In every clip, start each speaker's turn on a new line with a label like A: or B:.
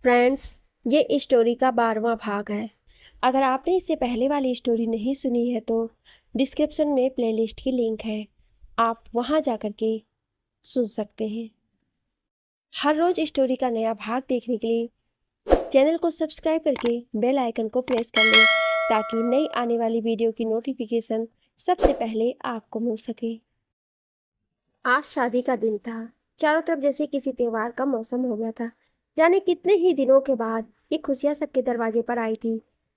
A: Friends, ये story का 12वां भाग है। अगर आपने इससे पहले वाली स्टोरी नहीं सुनी है तो डिस्क्रिप्शन में प्लेलिस्ट की लिंक है, आप वहाँ जा कर के सुन सकते हैं। हर रोज स्टोरी का नया भाग देखने के लिए चैनल को सब्सक्राइब करके बेल आइकन को प्रेस कर लें ताकि नई आने वाली वीडियो की नोटिफिकेशन सबसे पहले आपको मिल सके। आज शादी का दिन था। चारों तरफ जैसे किसी त्योहार का मौसम हो गया था। जाने कितने ही दिनों के बाद ये खुशियां सबके दरवाजे पर आई थी।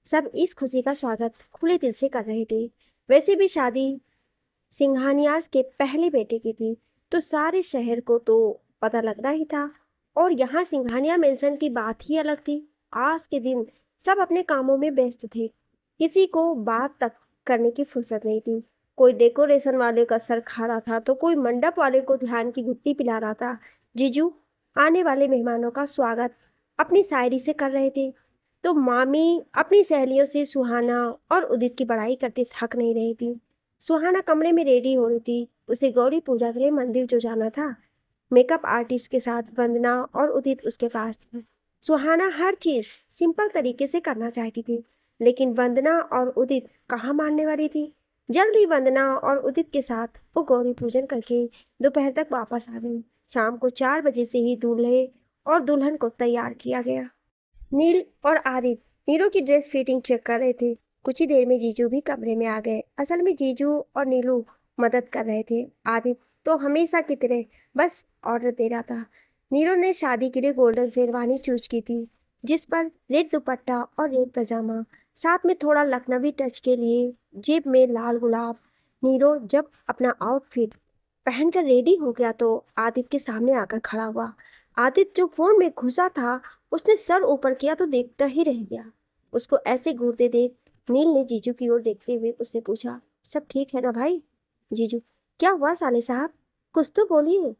A: सब इस खुशी का स्वागत खुले दिल से कर रहे थे। वैसे भी शादी सिंघानियास के पहले बेटे की थी, तो सारे शहर को तो पता लगना ही था। और यहाँ सिंघानिया मेंशन की बात ही अलग थी। आज के दिन सब अपने कामों में व्यस्त थे। किसी को बात तक करने की फुर्सत नहीं थी। कोई डेकोरेशन वाले का सर खा रहा था तो कोई मंडप वाले को ध्यान की गुत्थी पिला रहा था। जीजू आने वाले मेहमानों का स्वागत अपनी शायरी से कर रहे थे, तो मामी अपनी सहेलियों से सुहाना और उदित की बड़ाई करते थक नहीं रही थी। सुहाना कमरे में रेडी हो रही थी। उसे गौरी पूजा के लिए मंदिर जो जाना था। मेकअप आर्टिस्ट के साथ वंदना और उदित उसके पास थी। सुहाना हर चीज सिंपल तरीके से करना चाहती थी, लेकिन वंदना और उदित कहाँ मानने वाली थी। जल्द ही वंदना और उदित के साथ वो गौरी पूजन करके दोपहर तक वापस आ गई। शाम को 4 बजे से ही दूल्हे और दुल्हन को तैयार किया गया। नील और आदित्य नीरू की ड्रेस फिटिंग चेक कर रहे थे। कुछ ही देर में जीजू भी कमरे में आ गए। असल में जीजू और नीलू मदद कर रहे थे। आदित्य तो हमेशा की तरह बस ऑर्डर दे रहा था। नीरू ने शादी के लिए गोल्डन शेरवानी चूज की थी, जिस पर रेड दुपट्टा और रेड पजामा, साथ में थोड़ा लखनवी टच के लिए जेब में लाल गुलाब। नीरू जब अपना आउटफिट पहनकर रेडी हो गया तो आदित्य के सामने आकर खड़ा हुआ। आदित्य जो फोन में घुसा था, उसने सर ऊपर किया तो देखता ही रह गया। उसको ऐसे घूरते देख नील ने जीजू की ओर देखते हुए उससे पूछा, सब ठीक है ना भाई? जीजू, क्या हुआ साले साहब, कुछ तो बोलिए।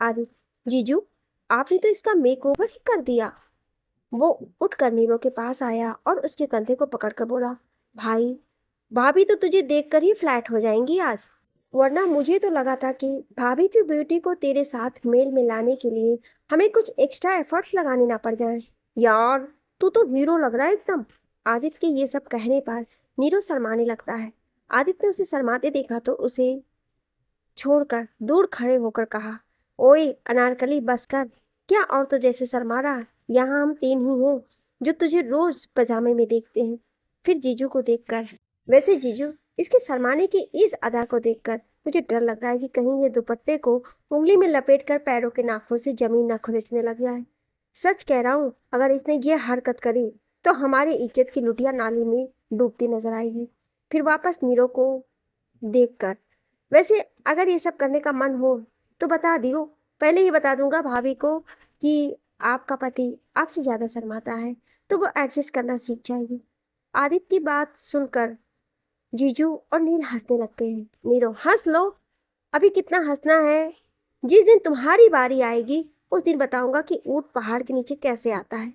A: आदित्य, जीजू आपने तो इसका मेकओवर ही कर दिया। वो उठकर नीलो के पास आया और उसके कंधे को पकड़कर बोला, भाई भाभी तो तुझे देखकर ही फ्लैट हो जाएंगी आज, वरना मुझे तो लगा था कि भाभी की ब्यूटी को तेरे साथ मेल मिलाने के लिए हमें कुछ एक्स्ट्रा एफर्ट्स लगाने ना पड़ जाए। यार तू तो हीरो लग रहा है एकदम। आदित्य के ये सब कहने पर नीरू शर्माने लगता है। आदित्य ने उसे शर्माते देखा तो उसे छोड़कर दूर खड़े होकर कहा, ओए अनारकली बस कर, क्या औरतों जैसे शर्मा रहा? यहाँ हम 3 ही हैं जो तुझे रोज पजामे में देखते हैं। फिर जीजू को देखकर, वैसे जीजू इसके शर्माने की इस अदा को देखकर मुझे डर लग रहा है कि कहीं ये दुपट्टे को उंगली में लपेटकर पैरों के नाखून से जमीन ना खुरचने लग जाए। सच कह रहा हूँ, अगर इसने ये हरकत करी तो हमारी इज्जत की लुटिया नाली में डूबती नजर आएगी। फिर वापस नीरो को देखकर, वैसे अगर ये सब करने का मन हो तो बता दियो, पहले ही बता दूंगा भाभी को कि आपका पति आपसे ज्यादा शर्माता है, तो वो एडजस्ट करना सीख जाएगी। आदित्य की बात सुनकर जीजू और नील हंसने लगते हैं। नीरो, हंस लो, अभी कितना हंसना है। जिस दिन तुम्हारी बारी आएगी उस दिन बताऊंगा कि ऊंट पहाड़ के नीचे कैसे आता है।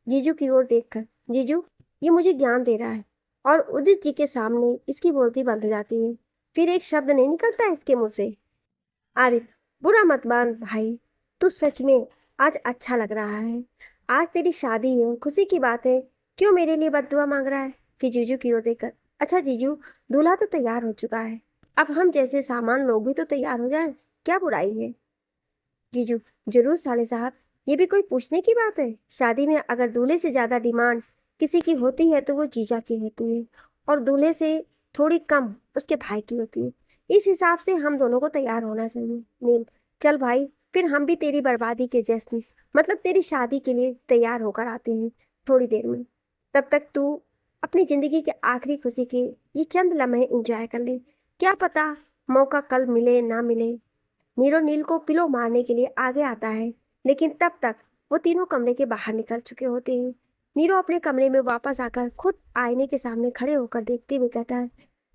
A: जीजू की ओर देखकर, जीजू ये मुझे ज्ञान दे रहा है, और उदित जी के सामने इसकी बोलती बंद हो जाती है। फिर एक शब्द नहीं निकलता इसके मुंह से। आदित्य, बुरा मत मान भाई, तू सच में आज अच्छा लग रहा है। आज तेरी शादी है, खुशी की बात है, क्यों मेरे लिए बद्दुआ मांग रहा है? फिर जीजू की ओर देखकर, अच्छा जीजू, दूल्हा तो तैयार हो चुका है, अब हम जैसे सामान लोग भी तो तैयार हो जाए, क्या बुराई है? जीजू, जरूर साले साहब, ये भी कोई पूछने की बात है? शादी में अगर दूल्हे से ज्यादा डिमांड किसी की होती है तो वो जीजा की होती है, और दूल्हे से थोड़ी कम उसके भाई की होती है। इस हिसाब से हम दोनों को तैयार होना चाहिए। नील, चल भाई, फिर हम भी तेरी बर्बादी के जश्न, मतलब तेरी शादी के लिए तैयार होकर आते हैं थोड़ी देर में। तब तक तू अपनी जिंदगी के आखिरी खुशी के ये चंद लम्हे एंजॉय कर ले, क्या पता मौका कल मिले ना मिले। नीरो नील को पिलो मारने के लिए आगे आता है, लेकिन तब तक वो तीनों कमरे के बाहर निकल चुके होते हैं। नीरो अपने कमरे में वापस आकर खुद आईने के सामने खड़े होकर देखते हुए कहता है,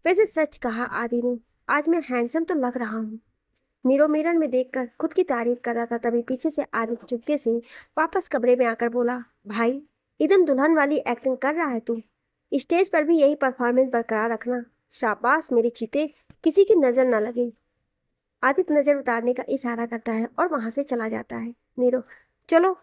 A: वैसे सच कहा आदि ने, आज मैं हैंडसम तो लग रहा हूँ। नीरो मिरर में देखकर खुद की तारीफ कर रहा था, तभी पीछे से आदित्य चुपके से वापस कमरे में आकर बोला, भाई एकदम दुल्हन वाली एक्टिंग कर रहा है तू, स्टेज पर भी यही परफॉर्मेंस बरकरार रखना। शाबाश मेरे चीते, किसी की नजर ना लगे। आदित्य नजर उतारने का इशारा करता है और वहां से चला जाता है। नीरो, चलो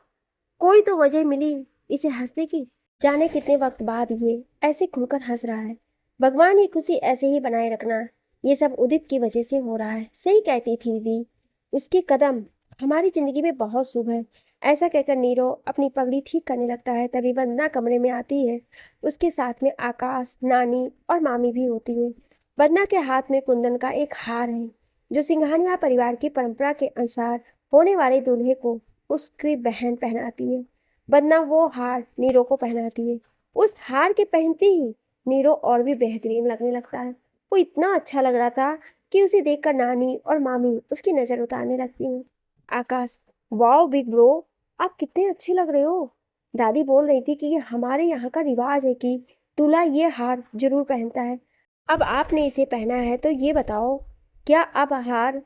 A: कोई तो वजह मिली इसे हंसने की। जाने कितने वक्त बाद ये ऐसे खुलकर हंस रहा है। भगवान ये खुशी ऐसे ही बनाए रखना। ये सब उदित की वजह से हो रहा है। सही कहती थी दीदी, उसके कदम हमारी जिंदगी में बहुत शुभ है। ऐसा कहकर नीरो अपनी पगड़ी ठीक करने लगता है। तभी वंदना कमरे में आती है। उसके साथ में आकाश, नानी और मामी भी होती है। वंदना के हाथ में कुंदन का एक हार है जो सिंघानिया परिवार की परंपरा के अनुसार होने वाले दूल्हे को उसकी बहन पहनाती है। वंदना वो हार नीरो को पहनाती है। उस हार के पहनते ही नीरो और भी बेहतरीन लगने लगता है। वो इतना अच्छा लग रहा था कि उसे देखकर नानी और मामी उसकी नजर उतारने लगती हैं। आकाश, वाओ बिग ब्रो, आप कितने अच्छे लग रहे हो। दादी बोल रही थी कि ये हमारे यहाँ का रिवाज है कि दूल्हा ये हार जरूर पहनता है। अब आपने इसे पहना है तो ये बताओ, क्या अब हार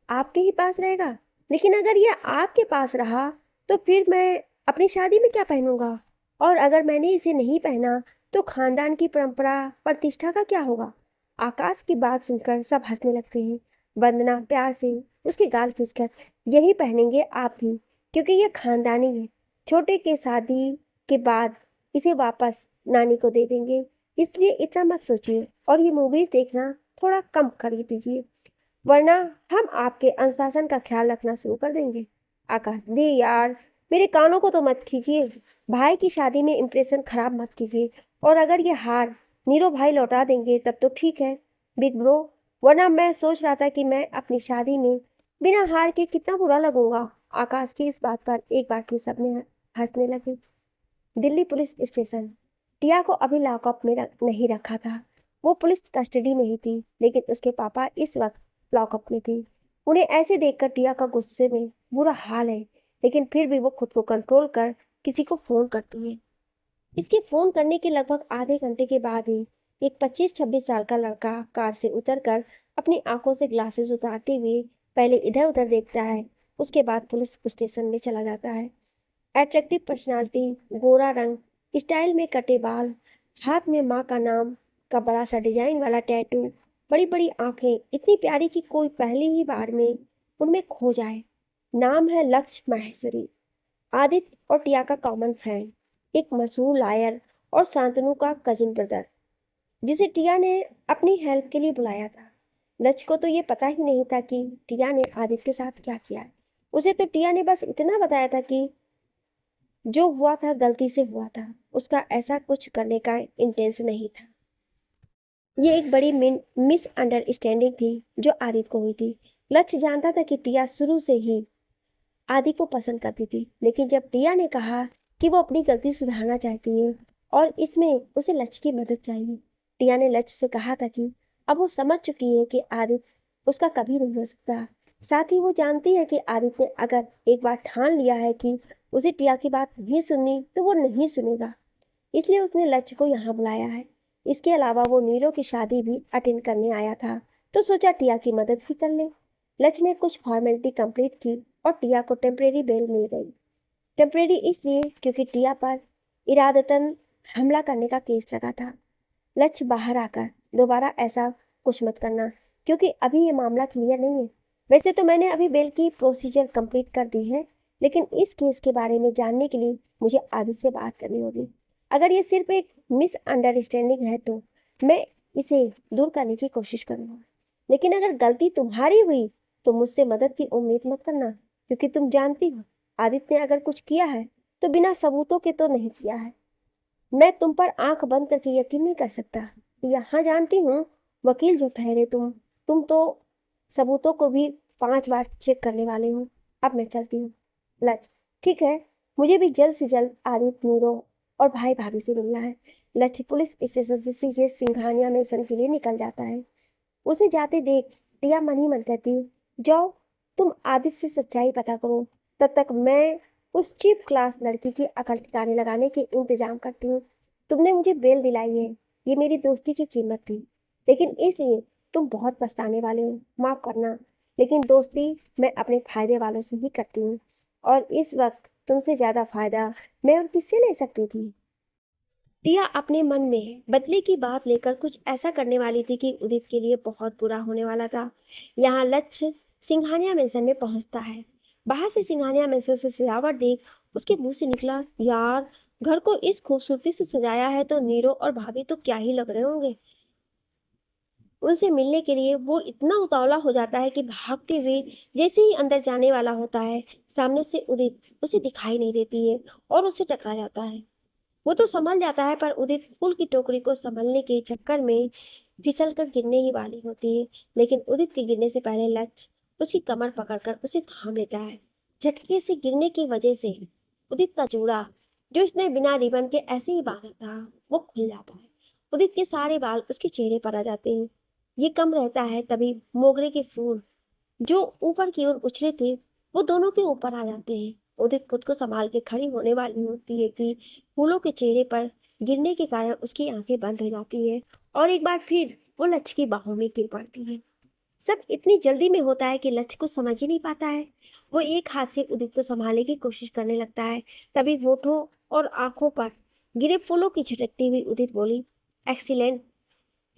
A: आपके ही पास रहेगा? लेकिन अगर ये आपके पास रहा तो फिर मैं अपनी शादी में क्या पहनूंगा? और अगर मैंने इसे नहीं पहना तो खानदान की परंपरा प्रतिष्ठा का क्या होगा? आकाश की बात सुनकर सब हंसने लगते हैं। वंदना प्यार से उसके गाल खींचकर, यही पहनेंगे आप भी, क्योंकि ये खानदानी है। छोटे के शादी के बाद इसे वापस नानी को दे देंगे, इसलिए इतना मत सोचिए और ये मूवीज देखना थोड़ा कम कर दीजिए, वरना हम आपके अनुशासन का ख्याल रखना शुरू कर देंगे। आकाश, दी यार, मेरे कानों को तो मत खींचिए। भाई की शादी में इंप्रेशन खराब मत कीजिए। और अगर ये हार नीरो भाई लौटा देंगे तब तो ठीक है बिग ब्रो, वरना मैं सोच रहा था कि मैं अपनी शादी में बिना हार के कितना बुरा लगूंगा। आकाश की इस बात पर एक बार फिर सबने हंसने लगे। Delhi police station. टिया को अभी लॉकअप में नहीं रखा था। वो पुलिस कस्टडी में ही थी, लेकिन उसके पापा इस वक्त लॉकअप में थे। उन्हें ऐसे देखकर टिया का गुस्से में बुरा हाल है, लेकिन फिर भी वो खुद को कंट्रोल कर किसी को फोन करती है। इसके फोन करने के लगभग आधे घंटे के बाद ही एक 25-26 साल का लड़का कार से उतरकर अपनी आंखों से ग्लासेस उतारते हुए पहले इधर उधर देखता है, उसके बाद पुलिस स्टेशन में चला जाता है। एट्रैक्टिव पर्सनालिटी, गोरा रंग, स्टाइल में कटे बाल, हाथ में माँ का नाम का बड़ा सा डिजाइन वाला टैटू, बड़ी बड़ी आंखें इतनी प्यारी कि कोई पहली ही बार में उनमें खो जाए। नाम है लक्ष्य माहेश्वरी। आदित्य और टिया का कॉमन फ्रेंड, एक मशहूर लायर और शांतनु का कजिन ब्रदर, जिसे टिया ने अपनी हेल्प के लिए बुलाया था। लक्ष्य को तो ये पता ही नहीं था कि टिया ने आदित्य के साथ क्या किया है। उसे तो टिया ने बस इतना बताया था कि जो हुआ था गलती से हुआ था, उसका ऐसा कुछ करने का इंटेंशन नहीं था। ये एक बड़ी मिसअंडरस्टैंडिंग थी जो आदित्य को हुई थी। लक्ष्य जानता था कि टिया शुरू से ही आदि को पसंद करती थी, लेकिन जब टिया ने कहा कि वो अपनी गलती सुधारना चाहती है और इसमें उसे लक्ष्य की मदद चाहिए, टिया ने लक्ष्य से कहा था कि अब वो समझ चुकी है कि आदित्य उसका कभी नहीं हो सकता। साथ ही वो जानती है कि आदित्य ने अगर एक बार ठान लिया है कि उसे टिया की बात नहीं सुननी तो वो नहीं सुनेगा, इसलिए उसने लक्ष्य को यहाँ बुलाया है। इसके अलावा वो नीरो की शादी भी अटेंड करने आया था, तो सोचा टिया की मदद भी कर ले। लक्ष्य ने कुछ फॉर्मेलिटी कंप्लीट की और टिया को टेम्परेरी बेल मिल गई। टेम्परेरी इसलिए क्योंकि टिया पर इरादतन हमला करने का केस लगा था। लक्ष्य, बाहर आकर दोबारा ऐसा कुछ मत करना, क्योंकि अभी ये मामला क्लियर नहीं है। वैसे तो मैंने अभी बेल की प्रोसीजर कंप्लीट कर दी है, लेकिन इस केस के बारे में जानने के लिए मुझे आदित्य से बात करनी होगी। अगर ये सिर्फ एक मिसअंडरस्टैंडिंग है तो मैं इसे दूर करने की कोशिश करूँगा, लेकिन अगर गलती तुम्हारी हुई तो मुझसे मदद की उम्मीद मत करना, क्योंकि तुम जानती हो आदित्य ने अगर कुछ किया है तो बिना सबूतों के तो नहीं किया है। मैं तुम पर आंख बंद करके यकीन नहीं कर सकता। यहाँ जानती हूँ वकील जो ठहरे तुम तो सबूतों को भी 5 बार चेक करने वाले हो। अब मैं चलती हूँ। लक्ष्य, ठीक है, मुझे भी जल्द से जल्द आदित्य, नीरो और भाई भाभी से मिलना है। लक्ष्य पुलिस स्टेशन से सीधे सिंघानिया मिशन के लिए निकल जाता है। उसे जाते देख टिया मन ही मन कहती, जाओ तुम आदित्य से सच्चाई पता करो, तब तक मैं उस चीप क्लास लड़की की अकल ठिकाने लगाने के इंतजाम करती हूँ। तुमने मुझे बेल दिलाई है, ये मेरी दोस्ती की कीमत थी, लेकिन इसलिए तुम बहुत पछताने वाले हो, माफ करना। लेकिन दोस्ती मैं अपने फायदे वालों से ही करती हूँ, और इस वक्त तुमसे ज्यादा फायदा मैं और किससे ले सकती थी। टिया अपने मन में बदले की बात लेकर कुछ ऐसा करने वाली थी कि उदित के लिए बहुत बुरा होने वाला था। यहाँ लक्ष्य सिंघानिया मिशन में पहुंचता है। बाहर से सिंघानिया मिशन से सजावट देख उसके मुंह से निकला, यार घर को इस खूबसूरती से सजाया है तो नीरो और भाभी तो क्या ही लग रहे होंगे। उनसे मिलने के लिए वो इतना उतावला हो जाता है कि भागते हुए जैसे ही अंदर जाने वाला होता है, सामने से उदित उसे दिखाई नहीं देती है और उससे टकरा जाता है। वो तो संभल जाता है पर उदित फूल की टोकरी को संभलने के चक्कर में फिसल कर गिरने ही वाली होती है। लेकिन उदित के गिरने से पहले लक्ष्य उसकी कमर पकड़कर उसे थाम लेता है। झटके से गिरने की वजह से उदित का जूड़ा, जो उसने बिना रिबन के ऐसे ही बांधा था, वो खुल जाता है। उदित के सारे बाल उसके चेहरे पर आ जाते हैं। ये कम रहता है तभी मोगरे के फूल जो ऊपर की ओर उछले थे, वो दोनों के ऊपर आ जाते हैं। उदित खुद को संभाल के खड़ी होने वाली होती है कि फूलों के चेहरे पर गिरने के कारण उसकी आंखें बंद हो जाती है और एक बार फिर वो लक्ष्य की बाहों में गिर पड़ती है। सब इतनी जल्दी में होता है कि लक्ष्य को समझ ही नहीं पाता है। वो एक हाथ से उदित को संभालने की कोशिश करने लगता है, तभी होठों और आंखों पर गिरे फूलों की झटकती हुई उदित बोली, एक्सीलेंट,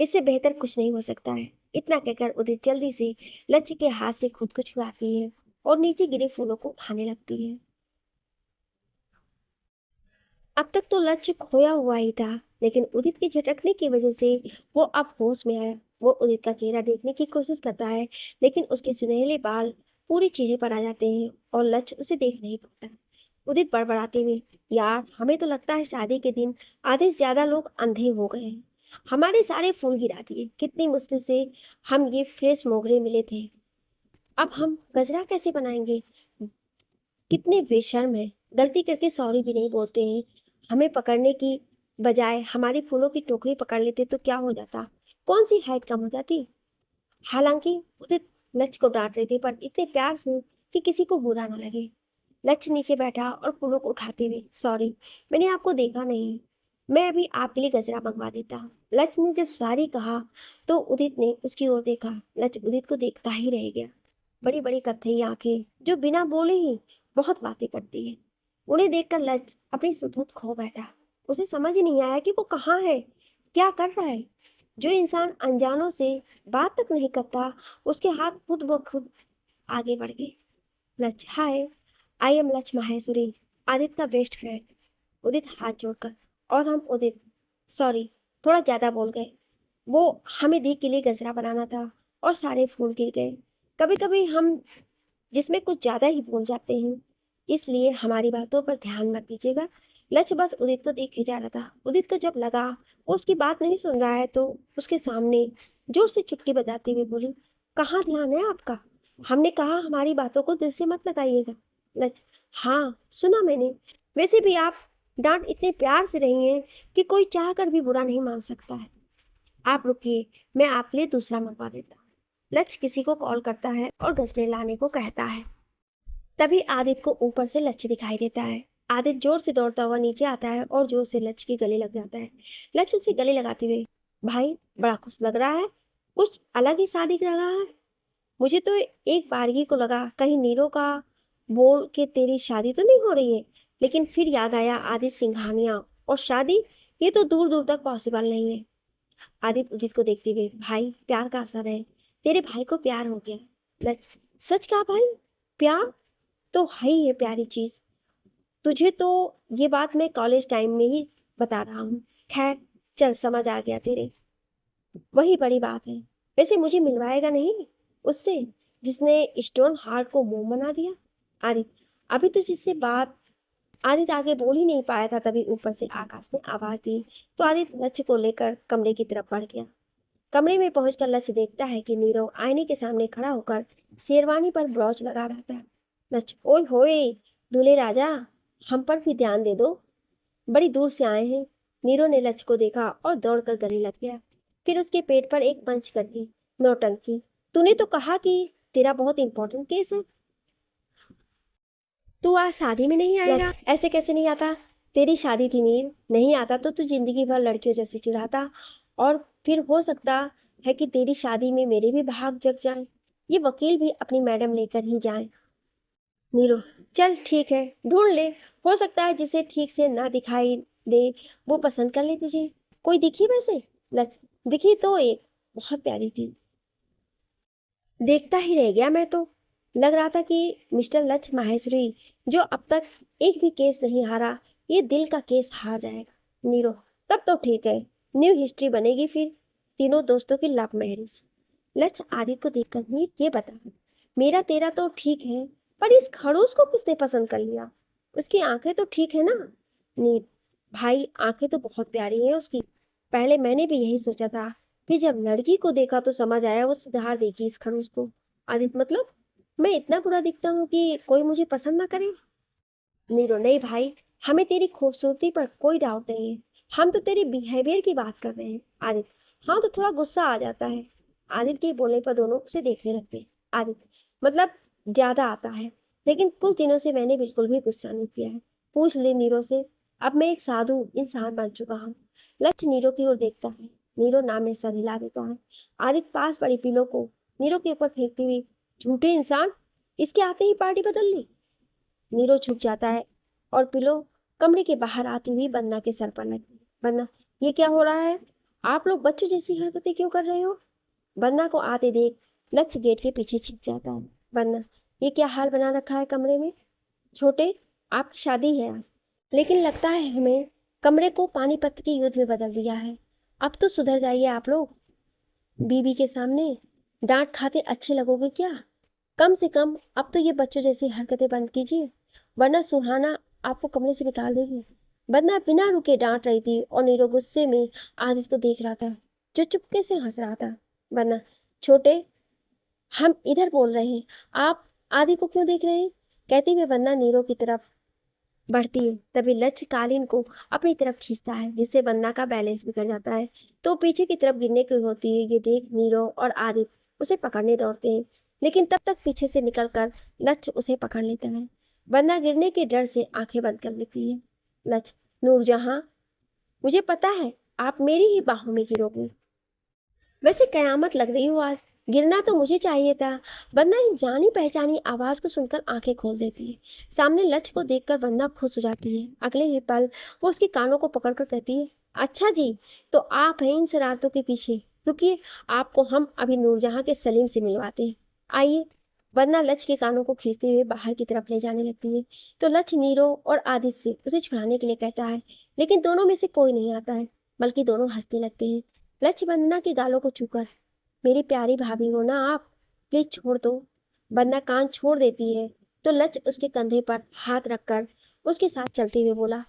A: इससे बेहतर कुछ नहीं हो सकता है। इतना कहकर उदित जल्दी से लक्ष्य के हाथ से खुद को छुड़ाती है और नीचे गिरे फूलों को उठाने लगती है। अब तक तो लक्ष्य खोया हुआ ही था, लेकिन उदित के झटकने की वजह से वो अब होश में आया। वो उदित का चेहरा देखने की कोशिश करता है, लेकिन उसके सुनहरे बाल पूरे चेहरे पर आ जाते हैं और लक्ष्य उसे देख नहीं पाता। उदित बड़बड़ाते हुए, यार हमें तो लगता है शादी के दिन आधे से ज्यादा लोग अंधे हो गए हैं। हमारे सारे फूल गिरा दिए, कितनी मुश्किल से हम ये फ्रेश मोगरे मिले थे। अब हम गजरा कैसे बनाएंगे? कितने बेशर्म है, गलती करके सॉरी भी नहीं बोलते हैं। हमें पकड़ने की बजाय हमारी फूलों की टोकरी पकड़ लेते तो क्या हो जाता? कौन सी हाइट कम हो जाती? हालांकि उदित लक्ष्य को डांट रही थी, पर इतने प्यार से कि किसी को बुरा ना लगे। लक्ष्य नीचे बैठा और फूलों को उठाते हुए, सॉरी, मैंने आपको देखा नहीं, मैं अभी आपके लिए गजरा मंगवा देता। लक्ष्य ने जब सारी कहा तो उदित ने उसकी ओर देखा। लक्ष्य उदित को देखता ही रह गया। बड़ी बड़ी कत्थई आंखें जो बिना बोले ही बहुत बातें करती है। उन्हें देखकर लक्ष्य अपनी सुध खो बैठा। उसे समझ ही नहीं आया कि वो कहाँ है, क्या कर रहा है। जो इंसान अनजानों से बात तक नहीं करता, उसके हाथ खुद ब खुद आगे बढ़ गए। लक्ष्य, हाय, आई एम लक्ष्य माहेश्वरी, आदित्य का बेस्ट फ्रेंड। उदित हाथ जोड़कर, और हम उदित, सॉरी, थोड़ा ज़्यादा बोल गए। वो हमें दी के लिए गजरा बनाना था और सारे फूल गिर गए। कभी कभी हम जिसमें कुछ ज़्यादा ही बोल जाते हैं, इसलिए हमारी बातों पर ध्यान मत दीजिएगा। लक्ष्य बस उदित को देखे जा रहा था। उदित को जब लगा वो उसकी बात नहीं सुन रहा है तो उसके सामने जोर से चुटकी बजाती हुई बोली, कहाँ ध्यान है आपका? हमने कहा हमारी बातों को दिल से मत लगाइएगा। लक्ष्य, हाँ सुना मैंने, वैसे भी आप डांट इतने प्यार से रही हैं कि कोई चाह कर भी बुरा नहीं मान सकता है। आप रुकिए, मैं आपके लिए दूसरा मंगवा देता हूँ। लक्ष्य किसी को कॉल करता है और गजरे लाने को कहता है। तभी आदित्य को ऊपर से लक्ष्य दिखाई देता है। आदित्य जोर से दौड़ता हुआ नीचे आता है और जोर से लक्ष्य के गले लग जाता है। लक्ष्य उसे गले लगाते हुए, भाई बड़ा खुश लग रहा है, कुछ अलग ही शादी कर रहा है। मुझे तो एक बारगी को लगा कहीं नीरो का बोल के तेरी शादी तो नहीं हो रही है, लेकिन फिर याद आया आदित्य सिंघानिया और शादी, ये तो दूर दूर तक पॉसिबल नहीं है। आदित्य उदित को देखते हुए, भाई प्यार का असर है, तेरे भाई को प्यार हो गया। लक्ष्य, सच कहा भाई, प्यार तो है ही है प्यारी चीज। तुझे तो ये बात मैं कॉलेज टाइम में ही बता रहा हूँ। खैर चल, समझ आ गया तेरे, वही बड़ी बात है। वैसे मुझे मिलवाएगा नहीं उससे जिसने स्टोन हार्ट को मोम बना दिया? आदित्य, अभी तो जिससे बात, आदित्य आगे बोल ही नहीं पाया था तभी ऊपर से आकाश ने आवाज दी तो आदित्य लक्ष्य को लेकर कमरे की तरफ बढ़ गया। कमरे में पहुंचकर लक्ष्य देखता है कि नीरव आईने के सामने खड़ा होकर शेरवानी पर ब्रॉच लगा रहा था। लक्ष्य, ओए होए दूल्हे राजा, हम पर भी ध्यान दे दो, बड़ी दूर से आए हैं। नीरो ने लक्ष्य को देखा और दौड़कर गले लग गया। फिर उसके पेट पर एक पंच करके, नौटंकी, तूने तो कहा कि तेरा बहुत इंपॉर्टेंट केस है, तू आज शादी में नहीं आएगा? ऐसे कैसे नहीं आता? तेरी शादी थी मीर, नहीं आता तो तू जिंदगी भर लड़कियों जैसे चिढ़ाता और फिर हो सकता है कि तेरी शादी में मेरे भी भाग जग जाए, ये वकील भी अपनी मैडम लेकर ही जाए। नीरो, चल ठीक है, ढूंढ ले, हो सकता है जिसे ठीक से ना दिखाई दे वो पसंद कर ले तुझे। कोई दिखी वैसे? लच, दिखी तो एक बहुत प्यारी थी, देखता ही रह गया मैं तो। लग रहा था कि मिस्टर लक्ष्य माहेश्वरी, जो अब तक एक भी केस नहीं हारा, ये दिल का केस हार जाएगा। नीरो, तब तो ठीक है, न्यू हिस्ट्री बनेगी फिर, तीनों दोस्तों की लव मैरिज। लक्ष्य आदित्य को देखकर, नीर ये बता, मेरा तेरा तो ठीक है, पर इस खड़ूस को किसने पसंद कर लिया? उसकी आंखें तो ठीक है ना? नीर, भाई आंखें तो बहुत प्यारी हैं उसकी। पहले मैंने भी यही सोचा था, फिर जब लड़की को देखा तो समझ आया वो सुधार देगी इस खड़ूस को। आदित्य, मतलब मैं इतना बुरा दिखता हूँ कि कोई मुझे पसंद ना करे? नीरो, नहीं भाई, हमें तेरी खूबसूरती पर कोई डाउट नहीं है, हम तो तेरी बिहेवियर की बात कर रहे हैं। आदित्य, हाँ तो थोड़ा गुस्सा आ जाता है। आदित्य के बोलने पर दोनों उसे देखने लगते हैं। आदित्य, मतलब ज्यादा आता है, लेकिन कुछ दिनों से मैंने बिल्कुल भी गुस्सा नहीं किया है। पूछ ले नीरो से, अब मैं एक साधु इंसान बन चुका हूँ। लक्ष्य नीरो की ओर देखता है। नीरो नाम में सर हिला देता है। आदित्य पास पड़ी पिलो को नीरो के ऊपर फेंकती हुई, झूठे इंसान, इसके आते ही पार्टी बदल ली। नीरो छुप जाता है और पिलो कमरे के बाहर आती हुई बन्ना के सर पर लगती है। बन्ना, ये क्या हो रहा है? आप लोग बच्चों जैसी हरकतें क्यों कर रहे हो? बन्ना को आते देख लक्ष्य गेट के पीछे छिप जाता है। बन्ना, ये क्या हाल बना रखा है कमरे में? छोटे, आपकी शादी है आज, लेकिन लगता है हमें कमरे को पानीपत के युद्ध में बदल दिया है। अब तो सुधर जाइए आप लोग। बीबी के सामने डांट खाते अच्छे लगोगे क्या? कम से कम अब तो ये बच्चों जैसी हरकतें बंद कीजिए, वरना सुहाना आपको कमरे से निकाल देगी। बन्ना बिना रुके डांट रही थी और नीरो गुस्से में आदित्य को देख रहा था, जो चुपके से हंस रहा था। बन्ना, छोटे, हम इधर बोल रहे हैं, आप आदि को क्यों देख रहे हैं? कहती हुए वंदना नीरो की तरफ बढ़ती है। तभी लक्ष्य कालीन को अपनी तरफ खींचता है, जिससे वंदना का बैलेंस बिगड़ जाता है, तो पीछे की तरफ गिरने की होती है। ये देख नीरो और आदित्य उसे पकड़ने दौड़ते हैं, लेकिन तब तक पीछे से निकलकर लक्ष्य उसे पकड़ लेता है। वंदना गिरने के डर से आंखें बंद कर लेती है। लक्ष्य, नूरजहां, मुझे पता है आप मेरी ही बाहों में गिरोगी। वैसे कयामत लग रही हो आज, गिरना तो मुझे चाहिए था। वंदना इस जानी पहचानी आवाज को सुनकर आंखें खोल देती है। सामने लक्ष्य को देखकर वंदना खुश हो जाती है। अगले ही पल वो उसके कानों को पकड़कर कहती है, अच्छा जी, तो आप हैं इन शरारतों के पीछे। रुकिए, आपको हम अभी नूरजहां के सलीम से मिलवाते हैं, आइए। वंदना लक्ष्य के कानों को खींचते हुए बाहर की तरफ ले जाने लगती है, तो लक्ष्य नीरो और आदित्य से उसे छुड़ाने के लिए कहता है, लेकिन दोनों में से कोई नहीं आता है, बल्कि दोनों हंसने लगते हैं। लक्ष्य वंदना के गालों को छूकर, मेरी प्यारी भाभी हो ना आप, प्लीज छोड़ दो। वंदना कान छोड़ देती है, तो लक्ष्य उसके कंधे पर हाथ रखकर उसके साथ चलते हुए बोला,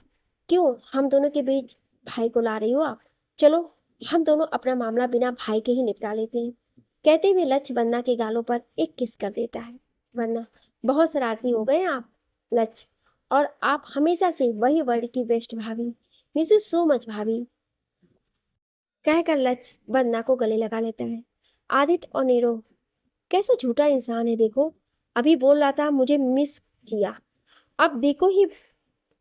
A: क्यों हम दोनों के बीच भाई को ला रही हो आप? चलो हम दोनों अपना मामला बिना भाई के ही निपटा लेते हैं। कहते हुए लक्ष्य वंदना के गालों पर एक किस कर देता है। वंदना, बहुत शरारती हो गए आप लक्ष्य, और आप हमेशा से वही वर्ड की बेस्ट भाभी, मिस यू सो मच भाभी, कहकर लक्ष्य वंदना को गले लगा लेता है। आदित्य और नीरो, कैसा झूठा इंसान है देखो, अभी बोल रहा था मुझे मिस किया, अब देखो ही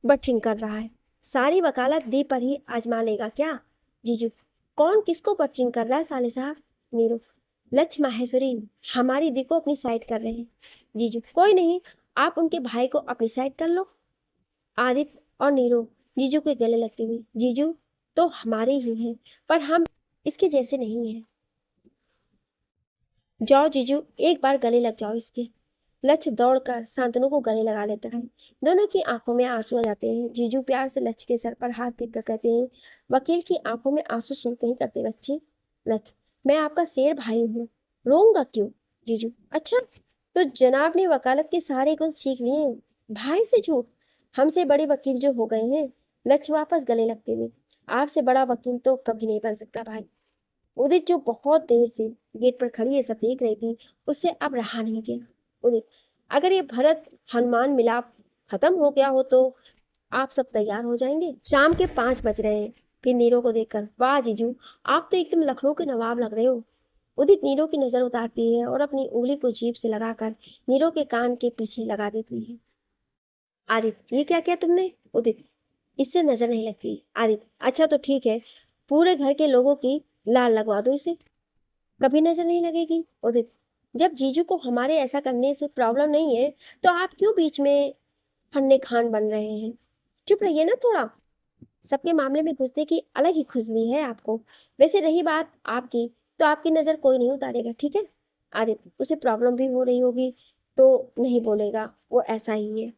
A: बटरिंग कर रहा है। सारी वकालत दी पर ही आजमा लेगा क्या? जीजू, कौन किसको बटरिंग कर रहा है साले साहब? नीरो, लक्ष्य माहेश्वरी हमारी दी को अपनी साइड कर रहे हैं। जीजू, कोई नहीं, आप उनके भाई को अपनी साइड कर लो। आदित्य और नीरो जीजू के गले लगते हुए, जीजू तो हमारे ही हैं, पर हम इसके जैसे नहीं हैं। जाओ जीजू, एक बार गले लग जाओ इसके। लक्ष्य दौड़कर शांतनु को गले लगा लेता है। दोनों की आंखों में आंसू आ जाते हैं। जीजू प्यार से लक्ष्य के सर पर हाथ फेंक कर कहते हैं, वकील की आंखों में आंसू सूख नहीं करते बच्चे। लक्ष्य, मैं आपका शेर भाई हूँ, रोऊंगा क्यों? जीजू, अच्छा, तो जनाब ने वकालत के सारे गुण सीख लिए, भाई से झूठ, हमसे बड़े वकील जो हो गए हैं। लक्ष्य वापस गले लगते हुए, आपसे बड़ा वकील तो कभी नहीं बन सकता भाई। उदित, जो बहुत देर से गेट पर खड़ी ये सब देख रही थी, उससे अब रहा नहीं गया। उदित, अगर ये भरत हनुमान मिलाप खत्म हो गया हो तो आप सब तैयार हो जाएंगे। शाम के 5 बज रहे हैं। फिर नीरो को देखकर, वाह जीजू, आप तो एकदम लखनऊ के नवाब लग रहे हो। उदित नीरो की नजर उतारती है और अपनी उंगली को जीभ से लगाकर नीरो के कान के पीछे लगा देती है। आदित्य, ये क्या किया तुमने? उदित, इससे नजर नहीं लगती। आदित्य, अच्छा तो ठीक है, पूरे घर के लोगों की लाल लगवा दो इसे, कभी नजर नहीं लगेगी। उदित, जब जीजू को हमारे ऐसा करने से प्रॉब्लम नहीं है, तो आप क्यों बीच में फन्ने खान बन रहे हैं? चुप रहिए ना थोड़ा, सबके मामले में घुसने की अलग ही खुजली है आपको। वैसे रही बात आपकी, तो आपकी नज़र कोई नहीं उतारेगा, ठीक है? आदित्य, उसे प्रॉब्लम भी हो रही होगी, तो नहीं बोलेगा, वो ऐसा ही है।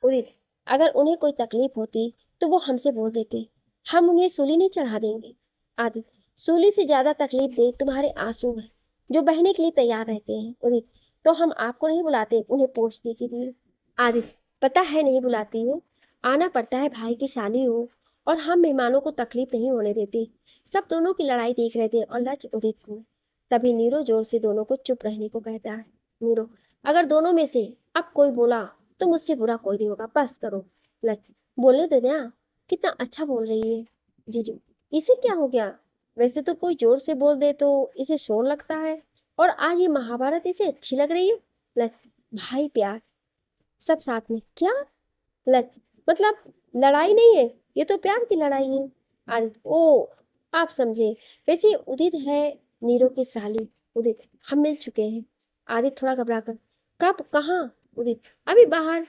A: उदित, अगर उन्हें कोई तकलीफ होती तो वो हमसे बोल देते, हम उन्हें सूली नहीं चढ़ा देंगे। आदित्य, सूली से ज्यादा तकलीफ दे तुम्हारे आंसू हैं, जो बहने के लिए तैयार रहते हैं। उदित, तो हम आपको नहीं बुलाते उन्हें पोंछने के लिए। आदित्य, पता है नहीं बुलाती हूँ, आना पड़ता है, भाई की शादी हो और हम मेहमानों को तकलीफ नहीं होने देते। सब दोनों की लड़ाई देख रहे थे और लच उदित को। तभी नीरो जोर से दोनों को चुप रहने को कहता है। नीरो, अगर दोनों में से अब कोई बोला तो मुझसे बुरा कोई नहीं होगा, बस करो। लच, बोलने दो ना, कितना अच्छा बोल रही है। जीजू, इसे क्या हो गया? वैसे तो कोई जोर से बोल दे तो इसे शोर लगता है, और आज ये महाभारत इसे अच्छी लग रही है। लच, भाई प्यार, सब साथ में क्या? लच, मतलब लड़ाई नहीं है, ये तो प्यार की लड़ाई है। आदित्य, ओ, आप समझे। वैसे ये उदित है, नीरो की साली। उदित, हम मिल चुके हैं। आदित्य थोड़ा घबरा कर, कब, कहाँ? उदित, अभी बाहर।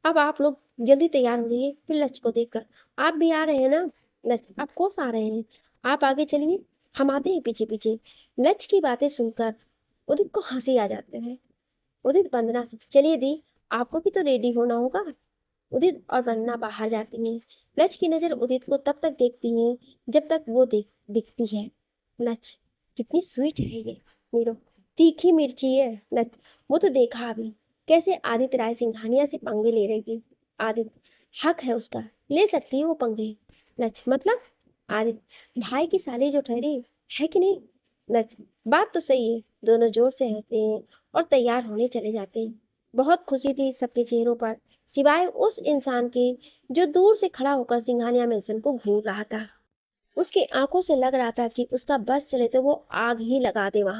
A: अब आप लोग जल्दी तैयार हो जाइए। फिर लच को देखकर, आप भी आ रहे हैं ना? लच, आप कोर्स आ रहे हैं, आप आगे चलिए, हम आते हैं पीछे पीछे। लच की बातें सुनकर उदित को हंसी आ जाते हैं। उदित वंदना से, चलिए दी, आपको भी तो रेडी होना होगा। उदित और वंदना बाहर जाती हैं। लच की नजर उदित को तब तक देखती है जब तक वो दिखती है। लच, कितनी स्वीट है ये। नीरो, तीखी मिर्ची है। लच, वो तो देखा अभी, कैसे आदित्य राय सिंघानिया से पंगे ले रही थी। आदित्य, हक है उसका, ले सकती है वो पंगे। लच, मतलब? आदित्य, भाई की साली जो ठहरी है कि नहीं। लच, बात तो सही है। दोनों जोर से हंसते हैं और तैयार होने चले जाते हैं। बहुत खुशी थी सबके चेहरों पर, सिवाय उस इंसान के जो दूर से खड़ा होकर सिंघानिया मेंशन को घूर रहा था। उसकी आंखों से लग रहा था कि उसका बस चले तो वो आग ही लगा दे वहां।